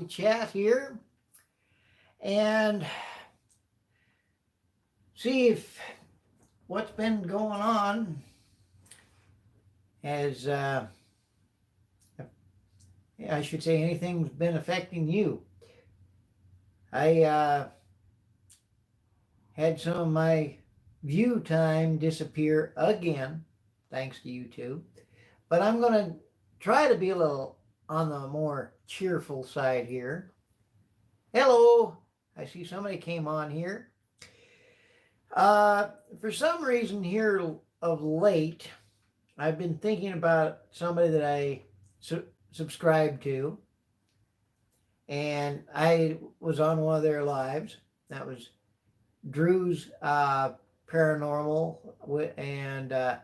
chat here and see if what's been going on has, I should say, anything's been affecting you. I had some of my view time disappear again, thanks to YouTube. But I'm going to try to be a little on the more cheerful side here. Hello, I see somebody came on here. For some reason here of late, I've been thinking about somebody that I subscribe to, and I was on one of their lives. That was Drew's Paranormal, and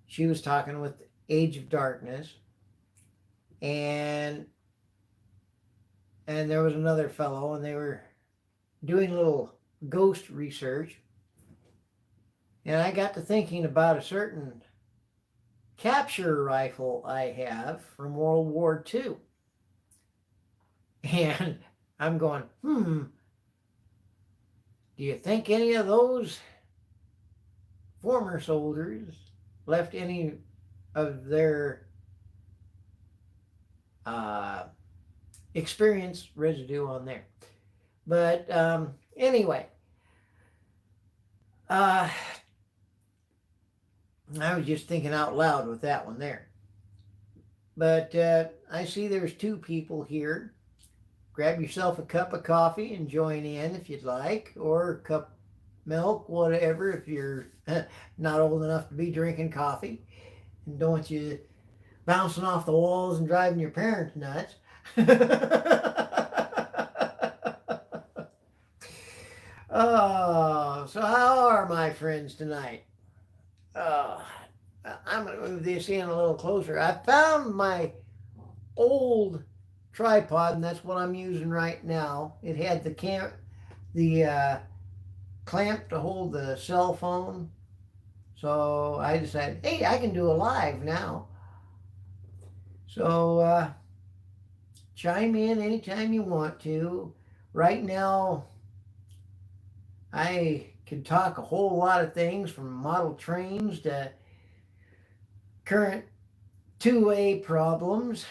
she was talking with Age of Darkness, and there was another fellow, and they were doing a little ghost research, and I got to thinking about a certain capture rifle I have from World War II. And I'm going, do you think any of those former soldiers left any of their experience residue on there? But anyway, I was just thinking out loud with that one there. But I see there's two people here. Grab yourself a cup of coffee and join in if you'd like, or a cup of milk, whatever, if you're not old enough to be drinking coffee and don't want you bouncing off the walls and driving your parents nuts. Oh, so how are my friends tonight? I'm going to move this in a little closer. I found my old tripod, and that's what I'm using right now. It had the clamp to hold the cell phone. So I decided, hey, I can do a live now. So chime in anytime you want to. Right now, I can talk a whole lot of things, from model trains to current two-way problems,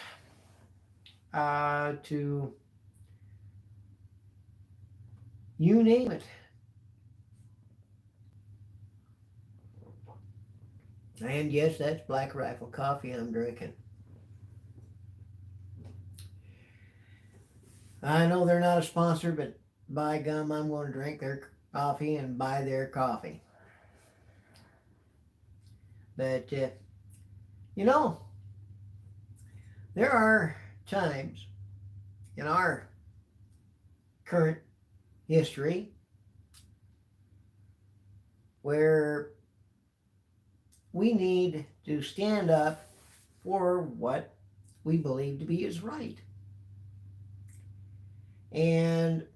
to you name it. And yes, that's Black Rifle coffee I'm drinking. I know they're not a sponsor, but by gum, I'm going to drink their coffee and buy their coffee. But, you know, there are times in our current history where we need to stand up for what we believe to be is right. And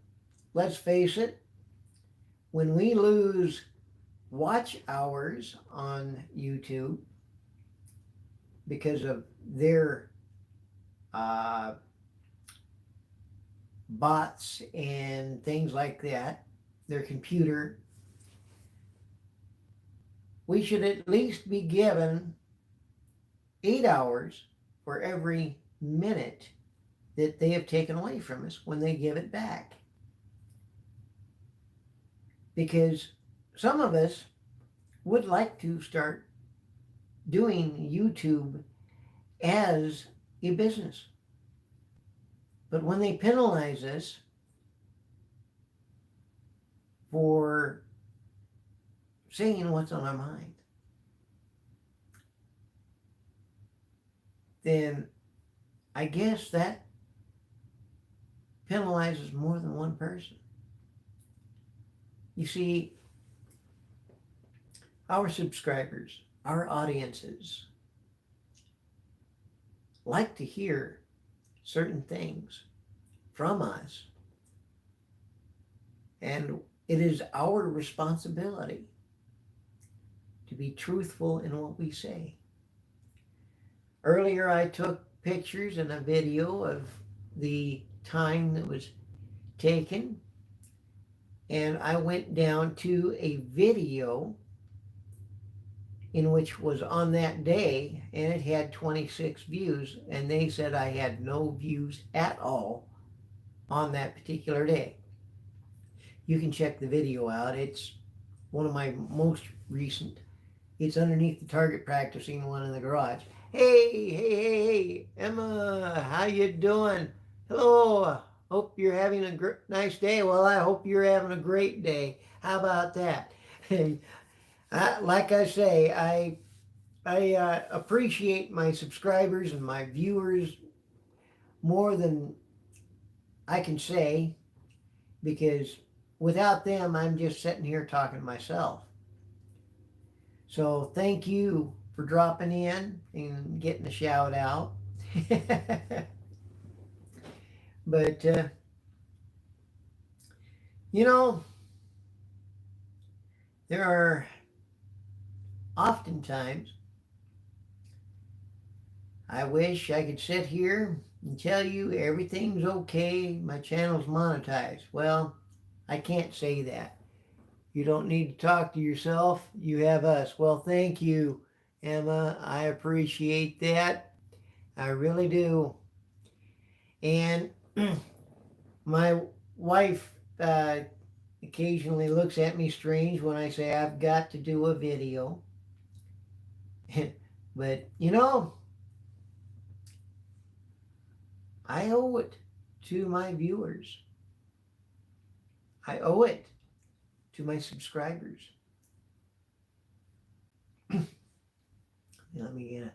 let's face it, when we lose watch hours on YouTube because of their bots and things like that, their computer, we should at least be given 8 hours for every minute that they have taken away from us when they give it back. Because some of us would like to start doing YouTube as a business. But when they penalize us for saying what's on our mind, then I guess that penalizes more than one person. You see, our subscribers, our audiences, like to hear certain things from us. And it is our responsibility to be truthful in what we say. Earlier, I took pictures and a video of the time that was taken, and I went down to a video in which was on that day, and it had 26 views, and they said I had no views at all on that particular day. You can check the video out. It's one of my most recent. It's underneath the target practicing one in the garage. Hey, Emma, how you doing? Hello, hope you're having a nice day. Well, I hope you're having a great day. How about that? Like I say, I appreciate my subscribers and my viewers more than I can say, because without them, I'm just sitting here talking to myself. So thank you for dropping in and getting a shout out. But, you know, there are oftentimes I wish I could sit here and tell you everything's okay, my channel's monetized. Well, I can't say that. You don't need to talk to yourself. You have us. Well, thank you, Emma. I appreciate that. I really do. And my wife occasionally looks at me strange when I say I've got to do a video. But, you know, I owe it to my viewers. I owe it to my subscribers. Let me get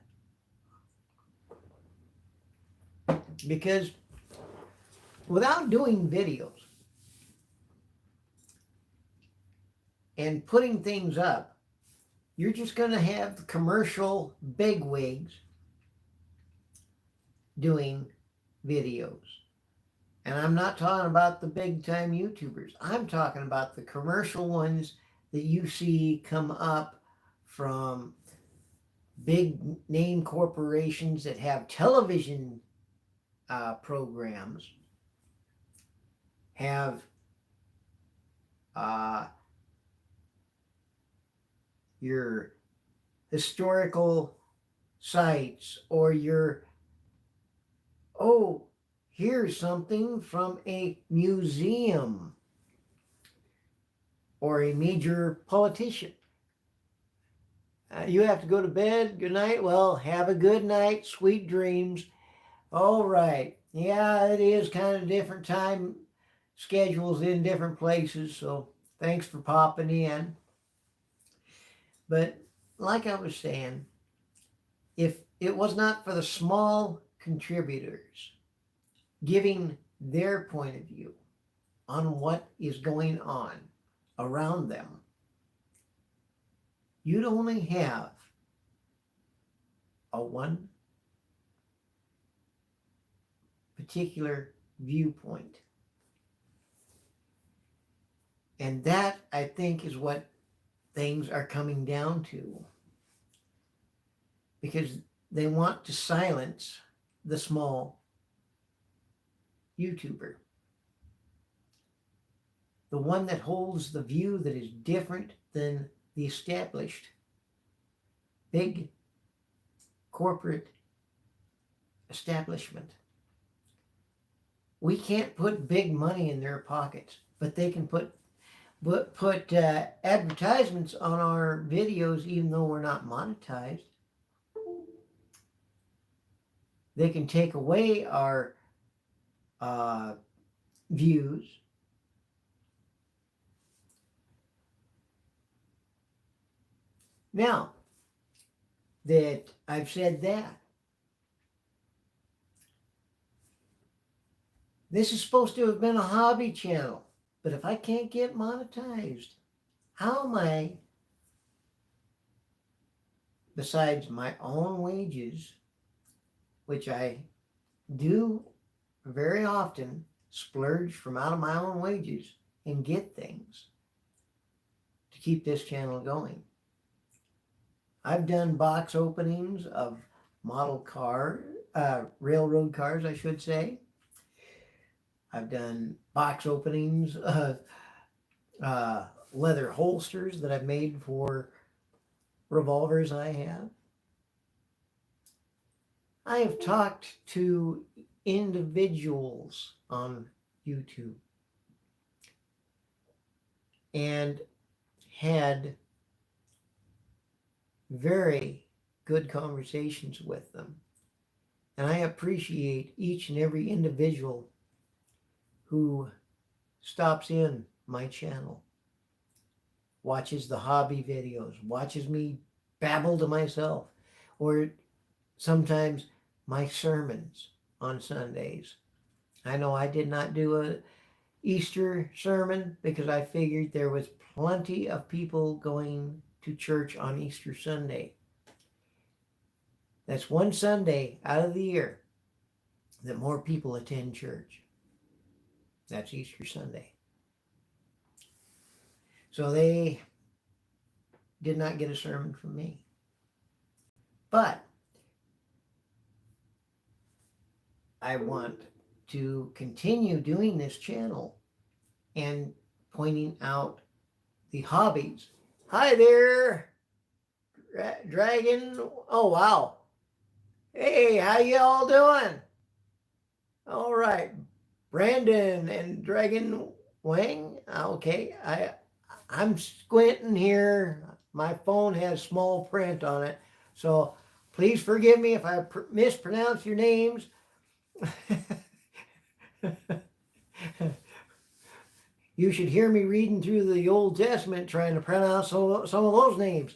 it. Because without doing videos and putting things up, you're just going to have the commercial bigwigs doing videos. And I'm not talking about the big time YouTubers. I'm talking about the commercial ones that you see come up from big name corporations that have television programs, have your historical sites, or your, oh, here's something from a museum or a major politician. You have to go to bed. Good night. Well, have a good night. Sweet dreams. All right. Yeah, it is kind of different time schedules in different places. So thanks for popping in. But like I was saying, if it was not for the small contributors giving their point of view on what is going on around them, you'd only have a one particular viewpoint. And that, I think, is what things are coming down to. Because they want to silence the small YouTuber. The one that holds the view that is different than the established big corporate establishment. We can't put big money in their pockets, but they can put advertisements on our videos even though we're not monetized. They can take away our views. Now that I've said that, this is supposed to have been a hobby channel, but if I can't get monetized, how am I, besides my own wages, which I do very often splurge from out of my own wages and get things to keep this channel going. I've done box openings of model car, railroad cars, I should say. I've done box openings of leather holsters that I've made for revolvers I have. I have talked to individuals on YouTube and had very good conversations with them. And I appreciate each and every individual who stops in my channel, watches the hobby videos, watches me babble to myself, or sometimes my sermons on Sundays. I know I did not do a Easter sermon because I figured there was plenty of people going to church on Easter Sunday. That's one Sunday out of the year that more people attend church. That's Easter Sunday. So they did not get a sermon from me. But I want to continue doing this channel and pointing out the hobbies. Hi there, Dragon. Oh, wow. Hey, how y'all doing? All right. Brandon and Dragon Wang. Okay, I'm squinting here. My phone has small print on it, so please forgive me if I mispronounce your names. You should hear me reading through the Old Testament trying to pronounce some of those names.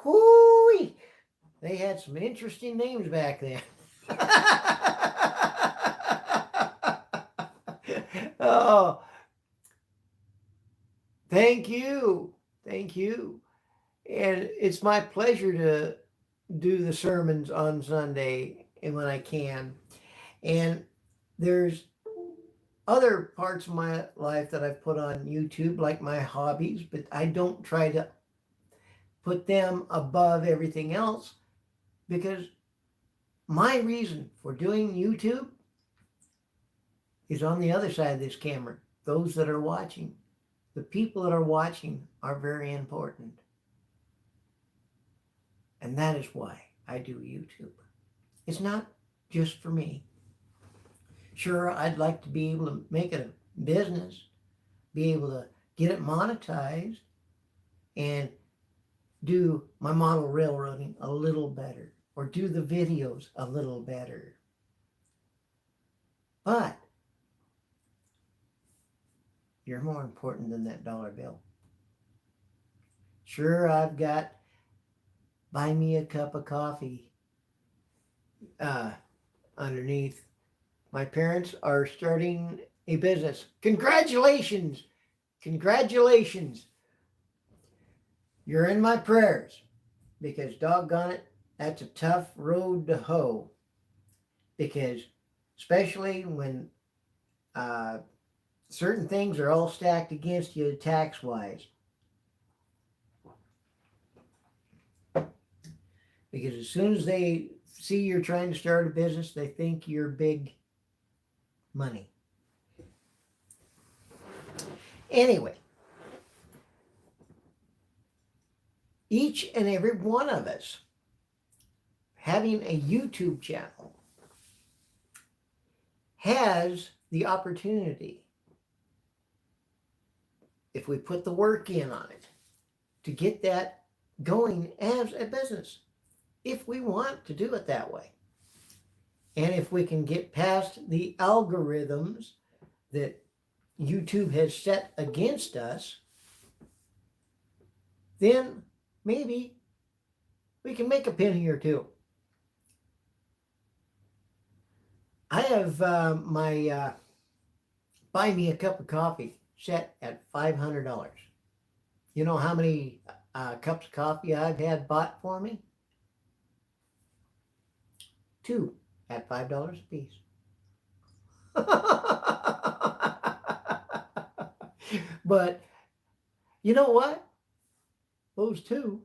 Whoo-wee! They had some interesting names back then. Oh, thank you. Thank you. And it's my pleasure to do the sermons on Sunday and when I can. And there's other parts of my life that I've put on YouTube, like my hobbies, but I don't try to put them above everything else because my reason for doing YouTube is on the other side of this camera. Those that are watching. The people that are watching are very important. And that is why I do YouTube. It's not just for me. Sure, I'd like to be able to make it a business, be able to get it monetized, and do my model railroading a little better, or do the videos a little better. But you're more important than that dollar bill. Sure, I've got buy me a cup of coffee underneath. My parents are starting a business. Congratulations! Congratulations! You're in my prayers because doggone it, that's a tough road to hoe. Because especially when certain things are all stacked against you tax-wise. Because as soon as they see you're trying to start a business, they think you're big money. Anyway, each and every one of us having a YouTube channel has the opportunity, if we put the work in on it, to get that going as a business, if we want to do it that way. And if we can get past the algorithms that YouTube has set against us, then maybe we can make a penny or two. I have my buy me a cup of coffee set at $500. You know how many cups of coffee I've had bought for me? 2 at $5 a piece. But you know what? Those 2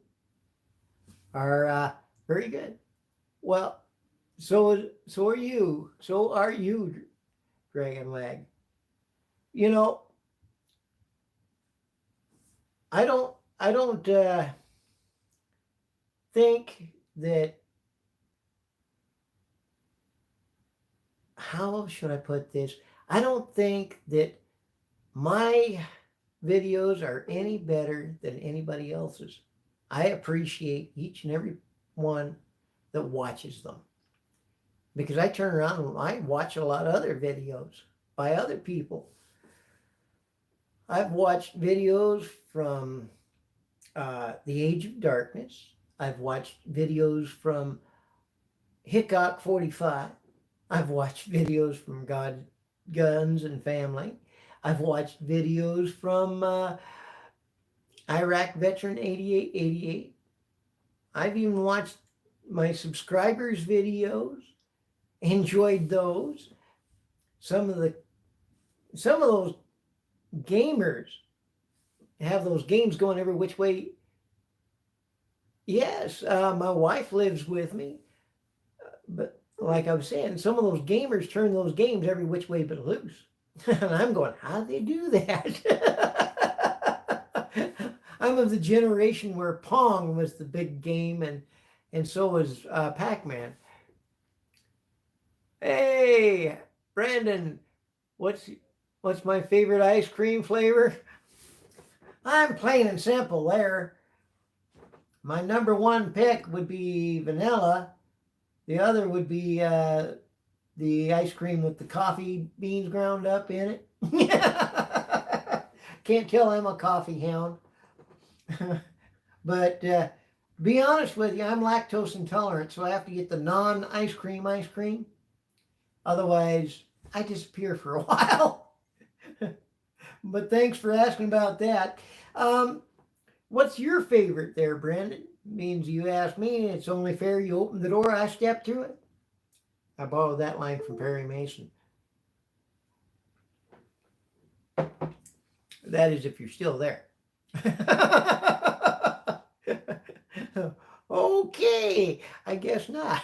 are very good. Well, so are you. So are you, Dragon Leg. you know, I don't think that, how should I put this? I don't think that my videos are any better than anybody else's. I appreciate each and every one that watches them, because I turn around and I watch a lot of other videos by other people. I've watched videos from The Age of Darkness. I've watched videos from Hickok 45. I've watched videos from God, Guns and Family. I've watched videos from Iraq Veteran 8888. I've even watched my subscribers' videos, enjoyed those. Some of those gamers have those games going every which way. Yes, my wife lives with me, but like I was saying, some of those gamers turn those games every which way but loose. And I'm going, how do they do that? I'm of the generation where Pong was the big game, and so was Pac-Man. Hey, Brandon, what's my favorite ice cream flavor? I'm plain and simple there. My number one pick would be vanilla. The other would be the ice cream with the coffee beans ground up in it. Can't tell I'm a coffee hound. But be honest with you, I'm lactose intolerant, so I have to get the non-ice cream ice cream. Otherwise, I disappear for a while. But thanks for asking about that. What's your favorite there, Brandon? Means you ask me, it's only fair you open the door, I step through it. I borrowed that line from Perry Mason. That is if you're still there. Okay, I guess not.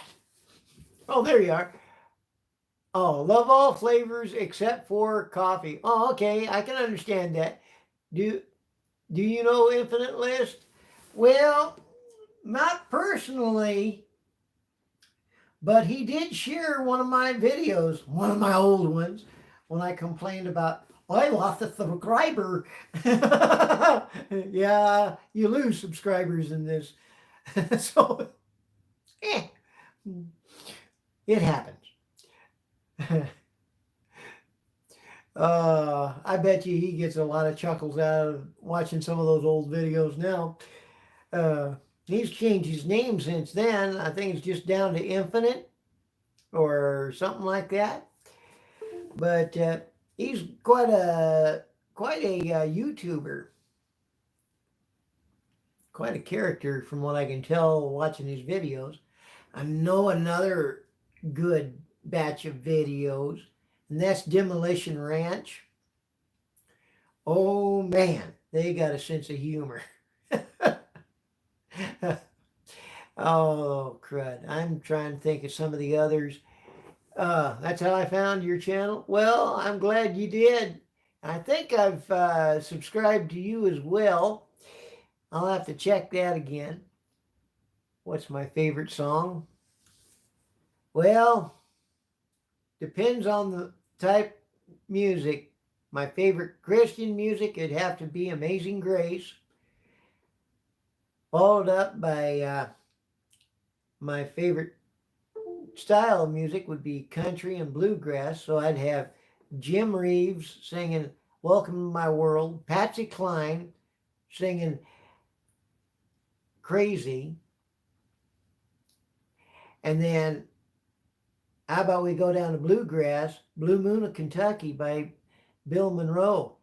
Oh, there you are. Oh, love all flavors except for coffee. Oh, okay, I can understand that. Do you know Infinite List? Well, not personally, but he did share one of my videos, one of my old ones, when I complained about, I lost a subscriber. Yeah, you lose subscribers in this. So, it happens. I bet you he gets a lot of chuckles out of watching some of those old videos now. He's changed his name since then. I think it's just down to Infinite or something like that. But he's quite a YouTuber, quite a character from what I can tell watching his videos. I know another good batch of videos, and that's Demolition Ranch. Oh man, they got a sense of humor. Oh crud, I'm trying to think of some of the others. That's how I found your channel. Well, I'm glad you did. I think I've subscribed to you as well. I'll have to check that again. What's my favorite song? Well, depends on the type music. My favorite Christian music, it'd have to be Amazing Grace, followed up by my favorite style of music would be country and bluegrass. So I'd have Jim Reeves singing Welcome to My World, Patsy Cline singing Crazy, and then how about we go down to bluegrass, Blue Moon of Kentucky by Bill Monroe.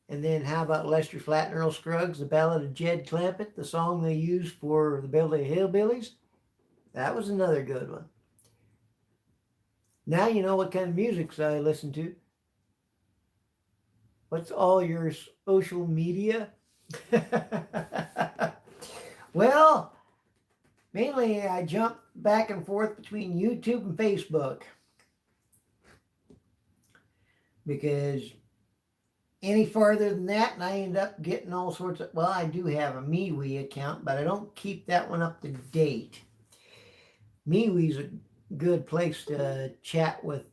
And then how about Lester Flatt and Earl Scruggs, The Ballad of Jed Clampett, the song they used for the Beverly Hillbillies? That was another good one. Now you know what kind of music I listen to. What's all your social media? Well, mainly I jump back and forth between YouTube and Facebook, because any farther than that, and I end up getting all sorts of. Well, I do have a MeWe account, but I don't keep that one up to date. MeWe's a good place to chat with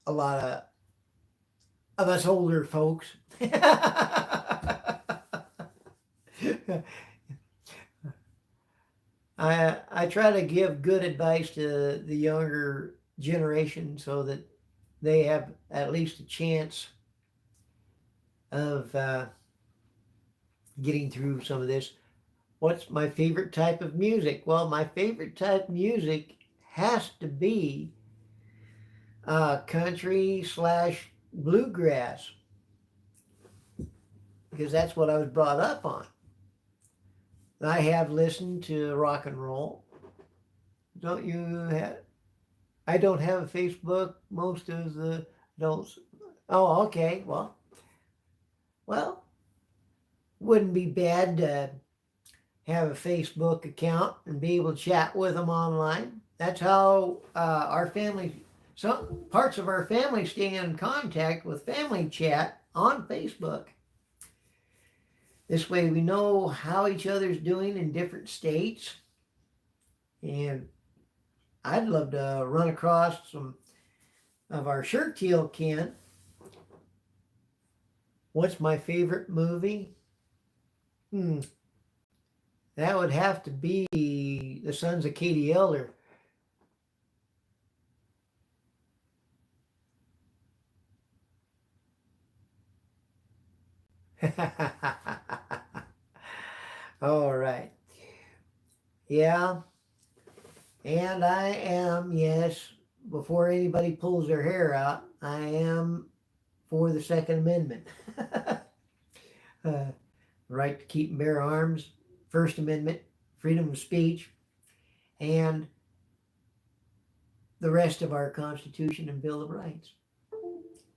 a lot of us older folks. I try to give good advice to the younger generation so that they have at least a chance of getting through some of this. What's my favorite type of music? Well, my favorite type of music has to be country slash bluegrass, because that's what I was brought up on. I have listened to rock and roll. Don't you have? I don't have a Facebook. Most of the adults. Oh, okay. Well, wouldn't be bad to have a Facebook account and be able to chat with them online. That's how our family, some parts of our family stay in contact with family chat on Facebook. This way we know how each other's doing in different states. And I'd love to run across some of our shirt teal kin. What's my favorite movie? That would have to be The Sons of Katie Elder. All right. Yeah. And I am, yes, before anybody pulls their hair out, I am for the Second Amendment. Right to keep and bear arms, First Amendment, freedom of speech, and the rest of our Constitution and Bill of Rights.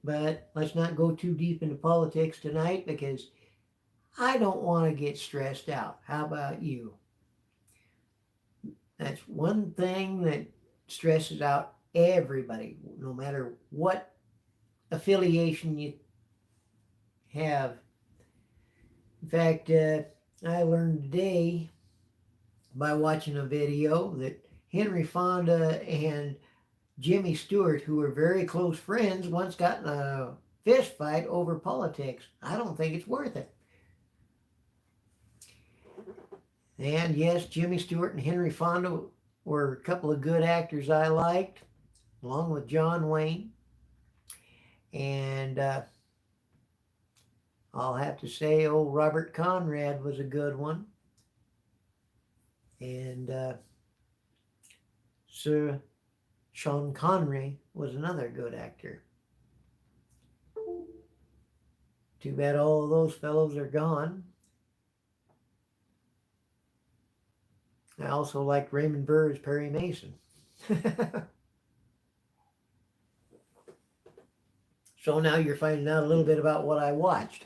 But let's not go too deep into politics tonight because I don't want to get stressed out. How about you? That's one thing that stresses out everybody, no matter what affiliation you have. In fact, I learned today by watching a video that Henry Fonda and Jimmy Stewart, who were very close friends, once got in a fist fight over politics. I don't think it's worth it. And yes, Jimmy Stewart and Henry Fonda were a couple of good actors I liked, along with John Wayne. And I'll have to say, old Robert Conrad was a good one. And Sir Sean Connery was another good actor. Too bad all of those fellows are gone. I also liked Raymond Burr as Perry Mason. So now you're finding out a little bit about what I watched.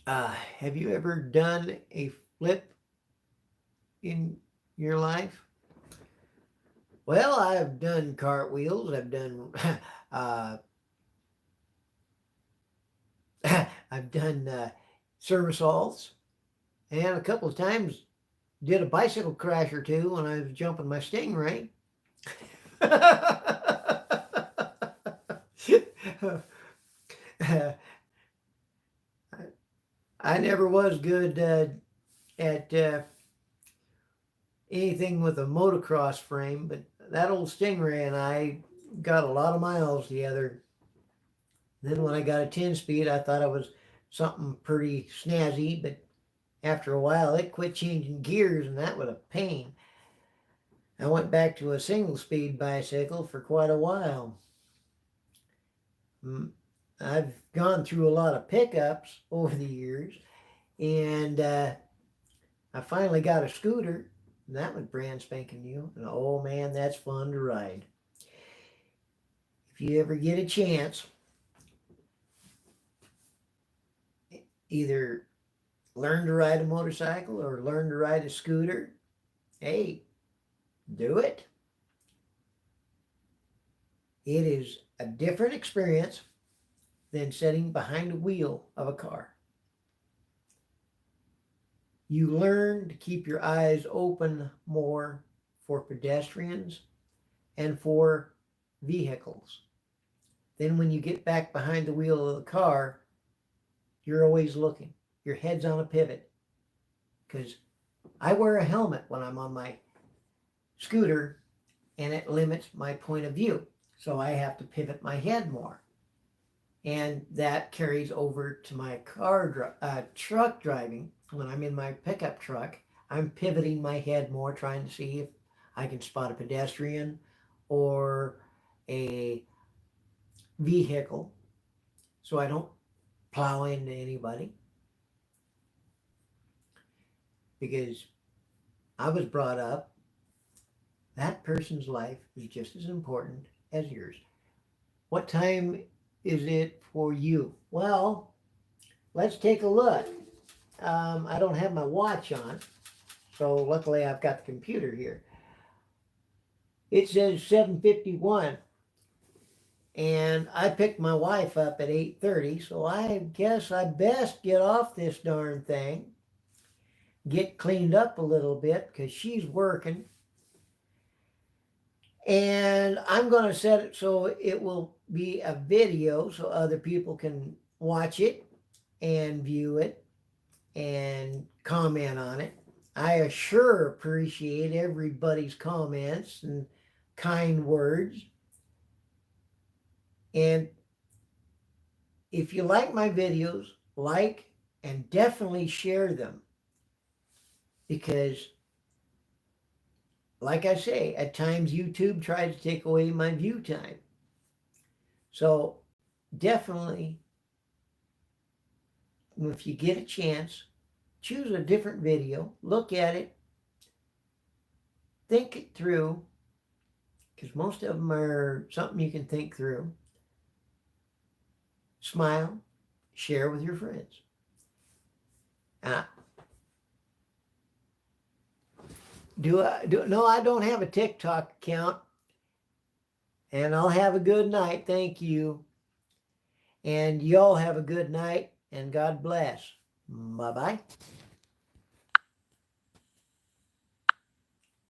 Have you ever done a flip in your life? Well, I've done cartwheels. I've done I've done somersaults, and a couple of times did a bicycle crash or two when I was jumping my Stingray. I never was good at anything with a motocross frame, but that old Stingray and I got a lot of miles together. Then when I got a 10-speed, I thought I was something pretty snazzy, but after a while it quit changing gears, and that was a pain. I went back to a single-speed bicycle for quite a while. I've gone through a lot of pickups over the years, and I finally got a scooter, and that was brand spanking new, and oh man, that's fun to ride. If you ever get a chance, either learn to ride a motorcycle or learn to ride a scooter, hey, do it. It is a different experience. than sitting behind the wheel of a car. You learn to keep your eyes open more for pedestrians and for vehicles. Then when you get back behind the wheel of the car, you're always looking. Your head's on a pivot. Because I wear a helmet when I'm on my scooter, and it limits my point of view. So I have to pivot my head more. And that carries over to my truck driving. When I'm in my pickup truck, I'm pivoting my head more, trying to see if I can spot a pedestrian or a vehicle, so I don't plow into anybody. Because I was brought up, that person's life is just as important as yours. What time is it for you? Well, let's take a look. I don't have my watch on, so luckily I've got the computer here. It says 7:51, and I picked my wife up at 8:30, so I guess I best get off this darn thing, get cleaned up a little bit because she's working. And I'm going to set it so it will be a video so other people can watch it and view it and comment on it. I sure appreciate everybody's comments and kind words. And if you like my videos, like and definitely share them. Because, like I say, at times YouTube tries to take away my view time. So definitely, if you get a chance, choose a different video, look at it, think it through, because most of them are something you can think through. Smile, share with your friends. No, I don't have a TikTok account. And I'll have a good night. Thank you. And y'all have a good night, and God bless. Bye-bye.